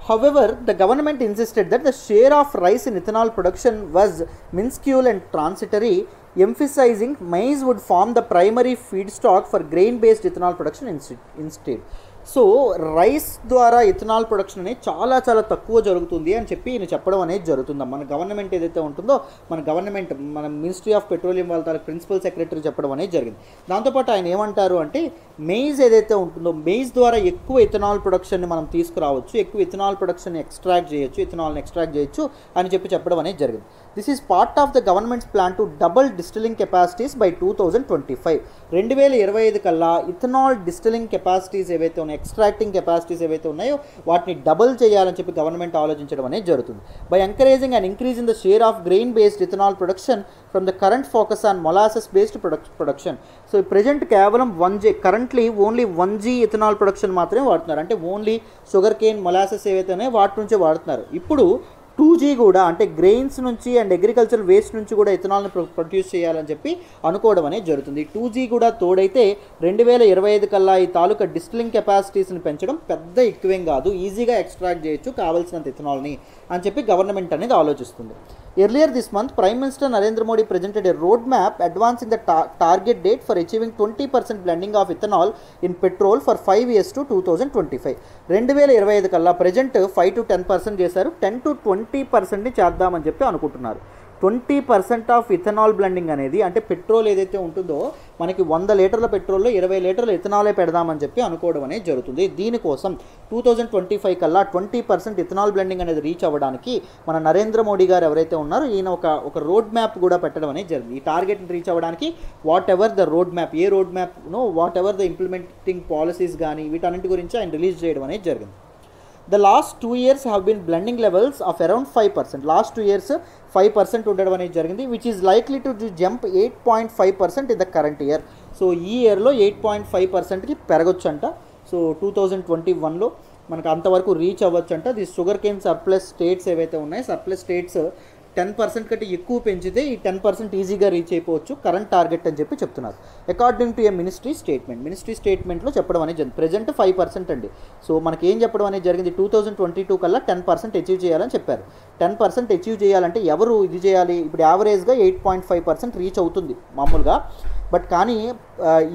However, the government insisted that the share of rice in ethanol production was minuscule and transitory, emphasizing maize would form the primary feedstock for grain-based ethanol production instead. So rice ద్వారా ethanol production అనేది చాలా చాలా తక్కువ జరుగుతుంది అని చెప్పి ఈయన చెప్పడం అనేది జరుగుతుంది. మన గవర్నమెంట్ ఏదైతే ఉంటుందో, మన మినిస్ట్రీ ఆఫ్ పెట్రోలియం వాళ్ళ ప్రిన్సిపల్ సెక్రటరీ చెప్పడం అనేది జరిగింది. దాంతోపాటు ఆయన ఏమంటారు అంటే, మెయిజ్ ఏదైతే ఉంటుందో, మెయిజ్ ద్వారా ఎక్కువ ఇథనాల్ ప్రొడక్షన్ని మనం తీసుకురావచ్చు, ఎక్కువ ఇథనాల్ ప్రొడక్షన్ని ఎక్స్ట్రాక్ట్ చేయొచ్చు అని చెప్పడం అనేది జరిగింది. This is part of the government's plan to double distilling capacities by 2025. 2025 కల్లా ఇథనాల్ డిస్టిలింగ్ కెపాసిటీస్ ఏవైతే ఉన్నాయో, ఎక్స్ట్రాక్టింగ్ కెపాసిటీస్ ఏవైతే ఉన్నాయో వాటిని డబుల్ చేయాలని చెప్పి గవర్నమెంట్ ఆలోచించడం అనేది జరుగుతుంది. By encouraging and increase in the share of grain based ethanol production from the current focus on molasses based production. So present కేవలం 1G, currently only 1G ethanol production మాత్రమే వాడుతున్నారు. అంటే ఓన్లీ షుగర్ కేన్, మొలాసెస్ ఏవైతే ఉన్నాయో వాటి నుంచే వాడుతున్నారు. ఇప్పుడు 2G కూడా, అంటే గ్రెయిన్స్ నుంచి అండ్ అగ్రికల్చర్ వేస్ట్ నుంచి కూడా ఇథనాల్ని ప్రొడ్యూస్ చేయాలని చెప్పి అనుకోవడం అనేది జరుగుతుంది. 2G కూడా తోడైతే 2025 కల్లా ఈ తాలూకా డిస్టిలింగ్ కెపాసిటీస్ని పెంచడం పెద్ద ఎక్కువేం కాదు, ఈజీగా ఎక్స్ట్రాక్ట్ చేయొచ్చు కావాల్సినంత ఇథనాల్ని అని చెప్పి గవర్నమెంట్ అనేది ఆలోచిస్తుంది. Earlier this month, Prime Minister Narendra Modi presented a roadmap advancing the target date for achieving 20% blending of ethanol in petrol for 5 years to 2025. 2025 కల్లా ప్రజెంట్ 5 to 10% చేశారు, 10 to 20%ని చేద్దామని చెప్పి అనుకుంటున్నారు. 20% ఆఫ్ ఇథనాల్ బ్లెండింగ్ అనేది, అంటే petrol ఏదైతే ఉంటుందో మనకి 100 లీటర్ల పెట్రోల్లో 20 లీటర్ల ఇథనాలే పెడదామని చెప్పి అనుకోవడం అనేది జరుగుతుంది. దీనికోసం 2025 కల్లా 20% ఇథనాల్ బ్లెండింగ్ అనేది రీచ్ అవ్వడానికి మన నరేంద్ర మోడీ గారు ఎవరైతే ఉన్నారో ఈయన ఒక రోడ్ మ్యాప్ కూడా పెట్టడం అనేది జరిగింది. ఈ టార్గెట్ని రీచ్ అవ్వడానికి whatever the road map, a road మ్యాప్నో whatever the implementing policies కానీ వీటన్నిటి గురించి ఆయన రిలీజ్ చేయడం అనేది జరిగింది. The last 2 years have been blending levels of around 5%. Last 2 years 5% ఉండడం అనేది జరిగింది, which is likely to jump 8.5% in the current year. So ఈ ఇయర్లో 8.5%కి పెరగొచ్చంట. సో 2021లో మనకు అంతవరకు రీచ్ అవ్వచ్చంట. The sugar cane surplus states ఏవైతే ఉన్నాయో, సర్ప్లస్ స్టేట్స్ 10% కంటే ఎక్కువ పెంచితే ఈ 10% ఈజీగా రీచ్ అయిపోవచ్చు కరెంట్ టార్గెట్ అని చెప్పి చెప్తున్నారు. అకార్డింగ్ టు ఏ మినిస్ట్రీ స్టేట్మెంట్లో చెప్పడం అనేది జరిగింది. ప్రజెంట్ 5% అండి. సో మనకి ఏం చెప్పడం అనేది జరిగింది, 2022 కల్లా 10% అచీవ్ చేయాలని చెప్పారు. 10% అచీవ్ చేయాలంటే ఎవరు ఇది చేయాలి, ఇప్పుడు యావరేజ్గా 8.5% రీచ్ అవుతుంది మామూలుగా. బట్ కానీ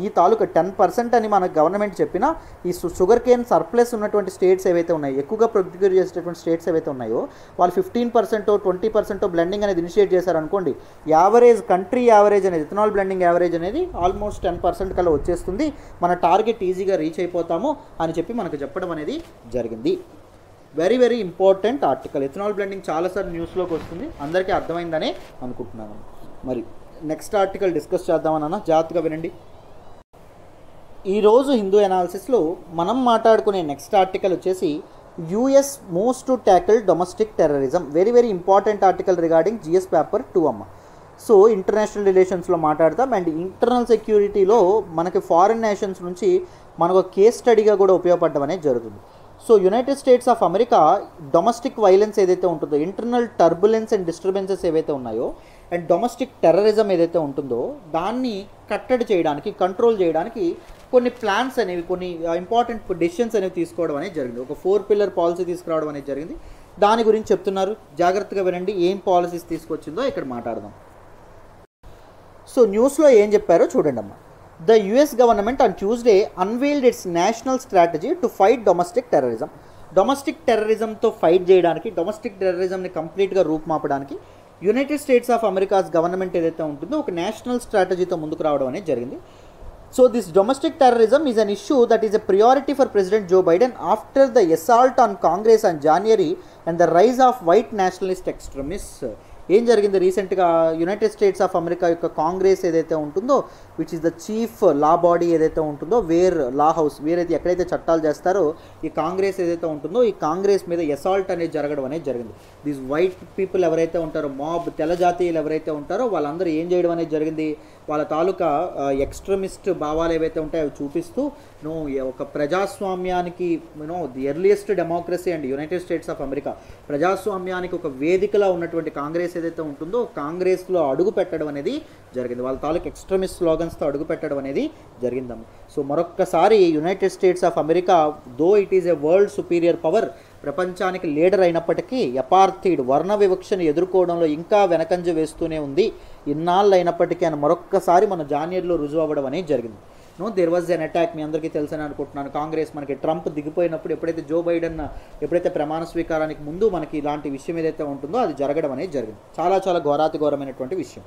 ఈ తాలూకా 10% అని మన గవర్నమెంట్ చెప్పినా ఈ షుగర్ కేన్ సర్ప్లస్ ఉన్నటువంటి స్టేట్స్ ఏవైతే ఉన్నాయో, ఎక్కువగా ప్రొడ్యూస్ చేసేటువంటి స్టేట్స్ ఏవైతే ఉన్నాయో వాళ్ళు 15% 20% బ్లెండింగ్ అనేది ఇనిషియేట్ చేశారనుకోండి, యావరేజ్ కంట్రీ యావరేజ్ అనేది ఇథనాల్ బ్లెండింగ్ యావరేజ్ అనేది ఆల్మోస్ట్ 10% కల్లా వచ్చేస్తుంది. మన టార్గెట్ ఈజీగా రీచ్ అయిపోతాము అని చెప్పి మనకు చెప్పడం అనేది జరిగింది. Very very important article. Ethanol blending చాలాసార్లు న్యూస్లోకి వస్తుంది, అందరికీ అర్థమైందనే అనుకుంటున్నాను. మరి నెక్స్ట్ ఆర్టికల్ డిస్కస్ చేద్దామన్నా, జాగ్రత్తగా వినండి. ఈరోజు హిందూ ఎనాలిసిస్లో మనం మాట్లాడుకునే నెక్స్ట్ ఆర్టికల్ వచ్చేసి US moves to tackle domestic terrorism. Very very important article regarding GS paper 2 అమ్మ. సో ఇంటర్నేషనల్ రిలేషన్స్లో మాట్లాడతాం అండ్ ఇంటర్నల్ సెక్యూరిటీలో మనకి ఫారిన్ నేషన్స్ నుంచి మనకు కేస్ స్టడీగా కూడా ఉపయోగపడడం అనేది జరుగుతుంది. So United States of America domestic violence ఏదైతే ఉంటుందో, ఇంటర్నల్ టర్బులెన్స్ అండ్ డిస్టర్బెన్సెస్ ఏవైతే ఉన్నాయో అండ్ డొమెస్టిక్ టెర్రరిజం ఏదైతే ఉంటుందో దాన్ని కట్టడి చేయడానికి, కంట్రోల్ చేయడానికి కొన్ని ప్లాన్స్ అనేవి, కొన్ని ఇంపార్టెంట్ డెసిషన్స్ అనేవి తీసుకోవడం అనేది జరిగింది. ఒక 4 పిల్లర్ పాలసీ తీసుకురావడం అనేది జరిగింది. దాని గురించి చెప్తున్నారు, జాగ్రత్తగా వినండి. ఏం పాలసీస్ తీసుకొచ్చిందో ఇక్కడ మాట్లాడదాం. సో న్యూస్లో ఏం చెప్పారో చూడండి అమ్మ. The US government on Tuesday unveiled its national strategy to fight domestic terrorism. Domestic టెర్రరిజంతో ఫైట్ చేయడానికి, డొమెస్టిక్ టెర్రరిజంని కంప్లీట్గా రూపుమాపడానికి United States of America's government ఏదైతే ఉంటుందో ఒక నేషనల్ స్ట్రాటజీతో ముందుకు రావడం అనేది జరిగింది. So this domestic terrorism is an issue that is a priority for President Joe Biden after the assault on Congress on January and the rise of white nationalist extremists. ఏం జరిగింది రీసెంట్గా యునైటెడ్ స్టేట్స్ ఆఫ్ అమెరికా యొక్క కాంగ్రెస్ ఏదైతే ఉంటుందో, which is the chief law body ఏదైతే ఉంటుందో, లా house వేరైతే ఎక్కడైతే చట్టాలు చేస్తారో ఈ కాంగ్రెస్ ఏదైతే ఉంటుందో ఈ కాంగ్రెస్ మీద అసాల్ట్ అనేది జరగడం అనేది జరిగింది. దీస్ వైట్ పీపుల్ ఎవరైతే ఉంటారో, మాబ్ తెల్ల జాతీయులు ఎవరైతే ఉంటారో వాళ్ళందరూ ఏం చేయడం అనేది జరిగింది, వాళ్ళ తాలూకా ఎక్స్ట్రీమిస్ట్ భావాలు ఏవైతే ఉంటాయో అవి చూపిస్తూ ఒక ప్రజాస్వామ్యానికి the earliest democracy and United States of America ప్రజాస్వామ్యానికి ఒక వేదికలా ఉన్నటువంటి కాంగ్రెస్ ఏదైతే ఉంటుందో కాంగ్రెస్లో అడుగు పెట్టడం అనేది జరిగింది. వాళ్ళ తాలూకు ఎక్స్ట్రీమిస్ట్ స్లోగన్స్తో అడుగు పెట్టడం అనేది జరిగిందమ్మ. సో మరొక్కసారి United States of America though it is a world superior power, ప్రపంచానికి లీడర్ అయినప్పటికీ అపార్థైడ్ వర్ణ వివక్షను ఎదుర్కోవడంలో ఇంకా వెనకంజ వేస్తూనే ఉంది ఇన్నాళ్ళు అయినప్పటికీ అని మరొక్కసారి మన జాన్యురీలో రుజువు అవ్వడం అనేది జరిగింది. దేర్ వాజ్ ఎన్ అటాక్, మీ అందరికీ తెలుసని అనుకుంటున్నాను. కాంగ్రెస్ మనకి ట్రంప్ దిగిపోయినప్పుడు ఎప్పుడైతే జో బైడెన్ ఎప్పుడైతే ప్రమాణ స్వీకారానికి ముందు మనకి ఇలాంటి విషయం ఏదైతే ఉంటుందో అది జరగడం అనేది జరిగింది. చాలా చాలా ఘోరాతిఘోరమైనటువంటి విషయం.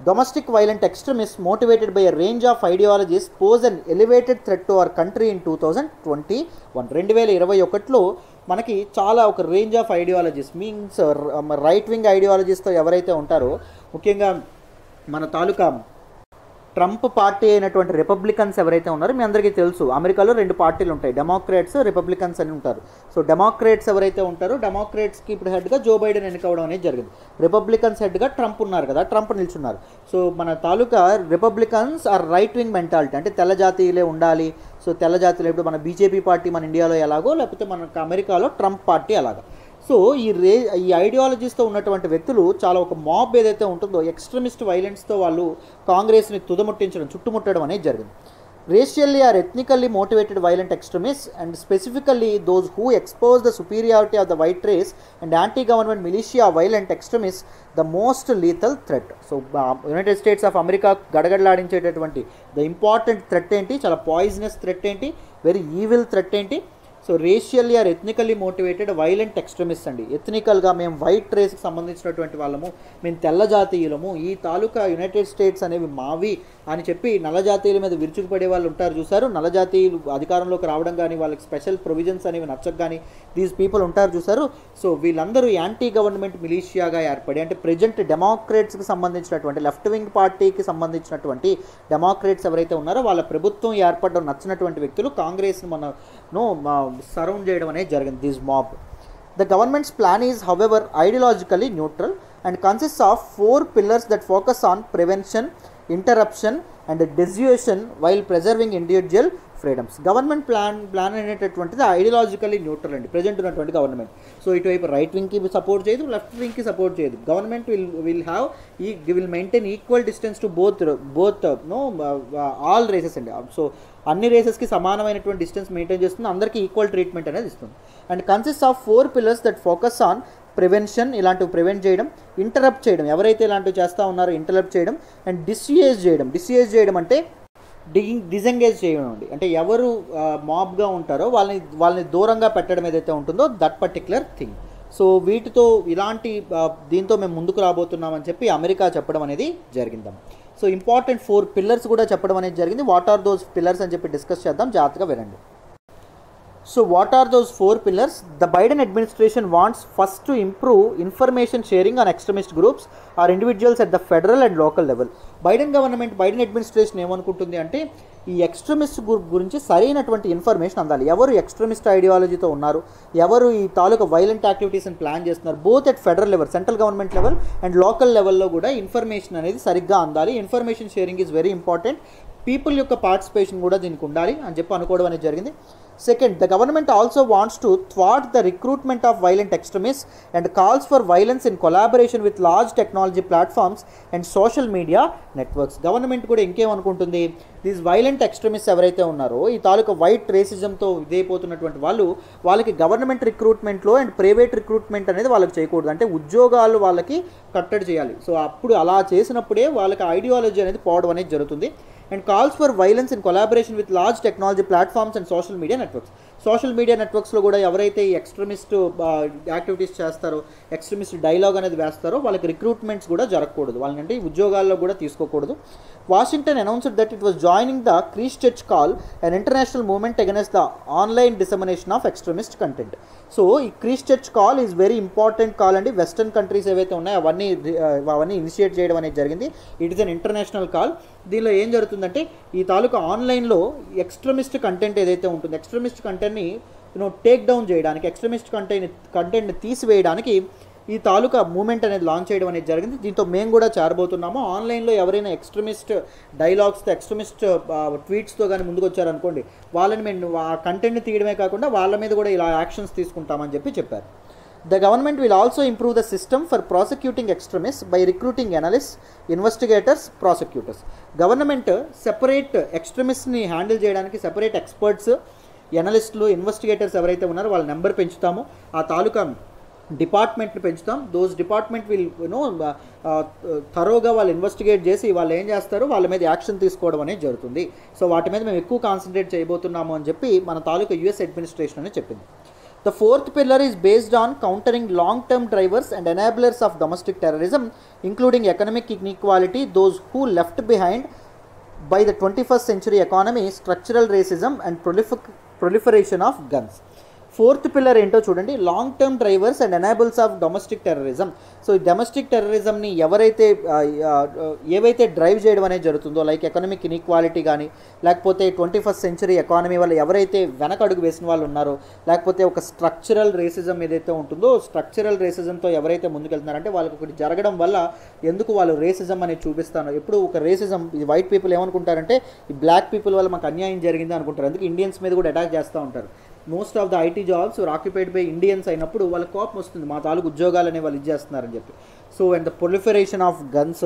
Domestic violent extremists motivated by a range of ideologies pose an elevated threat to our country in 2021. 2021లో మనకి చాలా ఒక range of ideologies means right wing ఐడియాలజీస్తో ఎవరైతే ఉంటారో, ముఖ్యంగా మన తాలూకా ట్రంప్ పార్టీ అయినటువంటి రిపబ్లికన్స్ ఎవరైతే ఉన్నారో మీ అందరికీ తెలుసు అమెరికాలో 2 పార్టీలు ఉంటాయి, డెమోక్రాట్స్, రిపబ్లికన్స్ అని ఉంటారు. సో డెమోక్రాట్స్ ఎవరైతే ఉంటారో డెమోక్రాట్స్కి ఇప్పుడు హెడ్గా జో బైడెన్ ఎన్నికవడం అనేది జరిగింది. రిపబ్లికన్స్ హెడ్గా ట్రంప్ ఉన్నారు కదా, ట్రంప్ నిల్చున్నారు. సో మన తాలూకా Republicans are right wing mentality, అంటే తెల్ల జాతీయులే ఉండాలి. సో తెల్ల జాతీయులు ఇప్పుడు మన బీజేపీ పార్టీ మన ఇండియాలో ఎలాగో, లేకపోతే మన అమెరికాలో ట్రంప్ పార్టీ అలాగా. సో ఈ ఐడియాలజీస్తో ఉన్నటువంటి వ్యక్తులు చాలా ఒక మాబ్ ఏదైతే ఉంటుందో ఎక్స్ట్రీమిస్ట్ వైలెన్స్తో వాళ్ళు కాంగ్రెస్ని చుట్టుముట్టడం అనేది జరిగింది. Racially or ethnically motivated violent extremists, and specifically those who expose the superiority of the white race and anti-government militia of violent extremists, the most lethal threat. So United States of America గడగడలాడించేటటువంటి the important threat ఏంటి, చాలా poisonous threat ఏంటి, very evil threat ఏంటి. So racially or ethnically motivated violent extremist అండి. ఎథ్నికల్గా మేము white రేస్కి సంబంధించినటువంటి వాళ్ళము, మేము తెల్ల జాతీయులము, ఈ తాలూకా యునైటెడ్ స్టేట్స్ అనేవి మావి అని చెప్పి నల్ల జాతీయుల మీద విరుచుకుపడే వాళ్ళు ఉంటారు చూసారు. నల్ల జాతీయులు అధికారంలోకి రావడం కానీ వాళ్ళకి స్పెషల్ ప్రొవిజన్స్ అనేవి నచ్చక కానీ దీస్ పీపుల్ ఉంటారు చూసారు. సో వీళ్ళందరూ యాంటీ గవర్నమెంట్ మిలీషియాగా ఏర్పడి, అంటే ప్రజెంట్ డెమోక్రాట్స్కి సంబంధించినటువంటి లెఫ్ట్ వింగ్ పార్టీకి సంబంధించినటువంటి డెమోక్రాట్స్ ఎవరైతే ఉన్నారో వాళ్ళ ప్రభుత్వం ఏర్పడడం నచ్చినటువంటి వ్యక్తులు కాంగ్రెస్ని సరౌండ్ చేయడం అనేది జరిగింది. This mob. The government's plan is, however, ideologically neutral and consists of 4 pillars that focus on prevention, interruption and dissuasion while preserving individual freedoms. Government plan అనేటటువంటిది ఐడియాలజికల్లీ న్యూట్రల్ అండి ప్రజెంట్ ఉన్నటువంటి గవర్నమెంట్. సో ఇటువైపు right వింగ్కి support చేయదు, left వింగ్కి support చేయదు. Government will maintain equal distance to both all races అండి. So అన్ని రేసెస్కి సమానమైనటువంటి డిస్టెన్స్ మెయింటైన్ చేస్తుంది, అందరికీ ఈక్వల్ ట్రీట్మెంట్ అనేది ఇస్తుంది. And consist of 4 pillars that focus on prevention, ఇలాంటివి ప్రివెంట్ చేయడం, ఇంటరప్ట్ చేయడం, ఎవరైతే ఇలాంటివి చేస్తూ ఉన్నారో ఇంటరప్ట్ చేయడం, అండ్ డిస్యూజ్ చేయడం అంటే డిసెంగేజ్ చేయడం అండి. అంటే ఎవరు మాబ్గా ఉంటారో వాళ్ళని దూరంగా పెట్టడం ఏదైతే ఉంటుందో దట్ పర్టిక్యులర్ థింగ్. సో వీటితో దీంతో మేము ముందుకు రాబోతున్నామని చెప్పి అమెరికా చెప్పడం అనేది జరిగిందాం. సో ఇంపార్టెంట్ 4 pillars కూడా చెప్పడం అనేది జరిగింది. వాట్ ఆర్ దోస్ పిల్లర్స్ అని చెప్పి డిస్కస్ చేద్దాం, జాగ్రత్తగా వినండి. So what are those 4 pillars? The Biden administration wants first to improve information sharing on extremist groups or individuals at the federal and local level. Biden administration ఏమనుకుంటుంది అంటే ఈ extremist group గురించి సరైనటువంటి ఇన్ఫర్మేషన్ అందాలి. ఎవరు ఎక్స్ట్రీమిస్ట్ ఐడియాలజీతో ఉన్నారు, ఎవరు ఈ తాలూకా వైలెంట్ యాక్టివిటీస్ని ప్లాన్ చేస్తున్నారు, both at federal level, central government level and local లెవెల్లో కూడా ఇన్ఫర్మేషన్ అనేది సరిగ్గా అందాలి. Information sharing is very important. People యొక్క పార్టిసిపేషన్ కూడా దీనికి ఉండాలి అని చెప్పి అనుకోవడం అనేది జరిగింది. Second, the government also wants to thwart the recruitment of violent extremists and calls for violence in collaboration with large technology platforms and social media networks. Government కూడా ఇంకేమనుకుంటుంది, దీస్ వైలెంట్ ఎక్స్ట్రీమిస్ట్ ఎవరైతే ఉన్నారో ఈ తాలూకా వైట్ రేసిజంతో ఇదైపోతున్నటువంటి వాళ్ళకి government రిక్రూట్మెంట్లో and private recruitment అనేది వాళ్ళకి చేయకూడదు, అంటే ఉద్యోగాలు వాళ్ళకి కట్టడి చేయాలి. సో అప్పుడు అలా చేసినప్పుడే వాళ్ళకి ఐడియాలజీ అనేది పోవడం అనేది జరుగుతుంది. And calls for violence in collaboration with large technology platforms and social media networks. Social media నెట్వర్క్స్లో కూడా ఎవరైతే ఈ ఎక్స్ట్రీమిస్ట్ యాక్టివిటీస్ చేస్తారో, ఎక్స్ట్రీమిస్ట్ డైలాగ్ అనేది వేస్తారో వాళ్ళకి రిక్రూట్మెంట్స్ కూడా జరగకూడదు, వాళ్ళంటే ఉద్యోగాల్లో కూడా తీసుకోకూడదు. Washington announced that it was joining the Christchurch call an international movement against the online dissemination of extremist content. So ఈ Christchurch call is very important call అండి. వెస్టర్న్ కంట్రీస్ ఏవైతే ఉన్నాయో అవన్నీ ఇనిషియేట్ చేయడం అనేది జరిగింది. It is an international call. దీనిలో ఏం జరుగుతుందంటే ఈ తాలూకా ఆన్లైన్లో ఎక్స్ట్రీమిస్ట్ కంటెంట్ ఏదైతే ఉంటుందో, ఎక్స్ట్రీమిస్ట్ కంటెంట్ని టేక్ డౌన్ చేయడానికి, ఎక్స్ట్రీమిస్ట్ కంటెంట్ని తీసివేయడానికి ఈ తాలూకా మూమెంట్ అనేది లాంచ్ చేయడం అనేది జరిగింది. దీంతో మేము కూడా చేరబోతున్నాము. ఆన్లైన్లో ఎవరైనా ఎక్స్ట్రీమిస్ట్ డైలాగ్స్తో, ఎక్స్ట్రీమిస్ట్ ట్వీట్స్తో కానీ ముందుకు వచ్చారనుకోండి, వాళ్ళని మేము ఆ కంటెంట్ని తీయడమే కాకుండా వాళ్ళ మీద కూడా ఇలా యాక్షన్స్ తీసుకుంటామని చెప్పారు. The government will also improve the system for prosecuting extremists by recruiting analysts, investigators, prosecutors. Government separate ఎక్స్ట్రీమిస్ట్ని హ్యాండిల్ చేయడానికి సెపరేట్ ఎక్స్పర్ట్స్, ఎనలిస్టులు, ఇన్వెస్టిగేటర్స్ ఎవరైతే ఉన్నారో వాళ్ళ నెంబర్ పెంచుతాము. ఆ తాలూకా డిపార్ట్మెంట్ని పెంచుతాం. దోస్ డిపార్ట్మెంట్ విల్ థరోగా వాళ్ళు ఇన్వెస్టిగేట్ చేసి వాళ్ళు ఏం చేస్తారో వాళ్ళ మీద యాక్షన్ తీసుకోవడం అనేది జరుగుతుంది. సో వాటి మీద మేము ఎక్కువ కాన్సన్ట్రేట్ చేయబోతున్నాము అని చెప్పి మన తాలూకా యుఎస్ అడ్మినిస్ట్రేషన్ అని చెప్పింది. The fourth pillar is based on countering long-term drivers and enablers of domestic terrorism, including economic inequality, those who left behind by the 21st century economy, structural racism and proliferation of guns. Fourth pillar ఏంటో చూడండి, long term drivers and enables of domestic terrorism. So ఈ domestic టెర్రరిజంని ఏవైతే drive చేయడం అనేది జరుగుతుందో, like economic inequality కానీ, లేకపోతే 21st century economy వల్ల ఎవరైతే వెనకడుగు వేసిన వాళ్ళు ఉన్నారో, లేకపోతే ఒక స్ట్రక్చరల్ రేసిజం ఏదైతే ఉంటుందో, స్ట్రక్చరల్ రేసిజంతో ఎవరైతే ముందుకెళ్తున్నారంటే వాళ్ళకి ఒకటి జరగడం వల్ల ఎందుకు వాళ్ళు రేసిజం అనేది చూపిస్తాను. ఎప్పుడు ఒక రేసిజం, ఈ వైట్ పీపుల్ ఏమనుకుంటారంటే ఈ బ్లాక్ పీపుల్ వల్ల మాకు అన్యాయం జరిగింది అనుకుంటారు. అందుకే ఇండియన్స్ మీద కూడా అటాక్ చేస్తూ ఉంటారు. Most of the IT jobs occupied by Indians అయినప్పుడు వాళ్ళ కోపం వస్తుంది, మా తాలూకు ఉద్యోగాలనే వాళ్ళు ఇచ్చేస్తున్నారని చెప్పి. So and the proliferation of guns,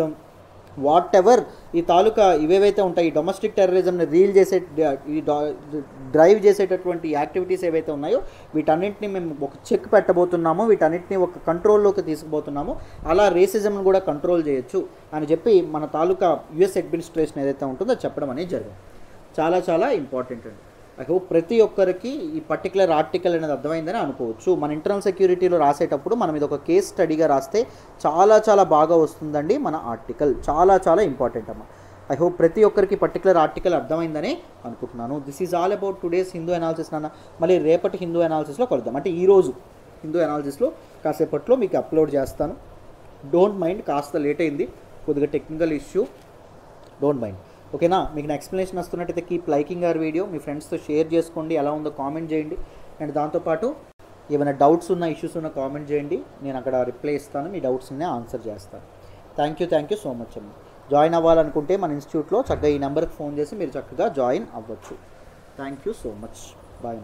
what ever ఈ తాలూకా ఇవేవైతే ఉంటాయి, ఈ డొమెస్టిక్ టెర్రరిజంని డ్రైవ్ చేసేటటువంటి యాక్టివిటీస్ ఏవైతే ఉన్నాయో వీటన్నింటినీ మేము ఒక చెక్ పెట్టబోతున్నాము, వీటన్నింటినీ ఒక కంట్రోల్లోకి తీసుకుపోతున్నాము. అలా రేసిజంను కూడా కంట్రోల్ చేయొచ్చు అని చెప్పి మన తాలూకా యుఎస్ అడ్మినిస్ట్రేషన్ ఏదైతే ఉంటుందో చెప్పడం అనేది జరిగింది. చాలా చాలా ఇంపార్టెంట్ అండి. ఐ హోప్ ప్రతి ఒక్కరికి ఈ పర్టికులర్ ఆర్టికల్ అనేది అర్థమైందని అనుకోవచ్చు. మన ఇంటర్నల్ సెక్యూరిటీలో రాసేటప్పుడు మనం ఇది ఒక కేస్ స్టడీగా రాస్తే చాలా చాలా బాగా వస్తుందండి. మన ఆర్టికల్ చాలా చాలా ఇంపార్టెంట్ అమ్మ. ఐ హోప్ ప్రతి ఒక్కరికి పర్టికులర్ ఆర్టికల్ అర్థమైందని అనుకుంటున్నాను. This is all about today's Hindu analysis నాన్న. మళ్ళీ రేపటి హిందూ అనాలిసిస్లో కలుద్దాం. అంటే ఈరోజు హిందూ అనాలిసిస్లో కాసేపట్లో మీకు అప్లోడ్ చేస్తాను. డోంట్ మైండ్, కాస్త లేట్ అయింది, కొద్దిగా టెక్నికల్ ఇష్యూ, డోంట్ మైండ్. ఓకేనా? మీకు నా ఎక్స్ప్లెనేషన్ వస్తున్నట్టయితే కీప్ లైకింగ్ అవర్ వీడియో, మీ ఫ్రెండ్స్తో షేర్ చేసుకోండి, ఎలా ఉందో కామెంట్ చేయండి. అండ్ దాంతోపాటు ఏమైనా డౌట్స్ ఉన్న, ఇష్యూస్ ఉన్న కామెంట్ చేయండి, నేను అక్కడ రిప్లై ఇస్తాను, మీ డౌట్స్ని ఆన్సర్ చేస్తాను. థ్యాంక్ యూ సో మచ్ అండి. జాయిన్ అవ్వాలనుకుంటే మన ఇన్స్టిట్యూట్లో చక్కగా ఈ నెంబర్కి ఫోన్ చేసి మీరు చక్కగా జాయిన్ అవ్వచ్చు. Thank you so much. Bye.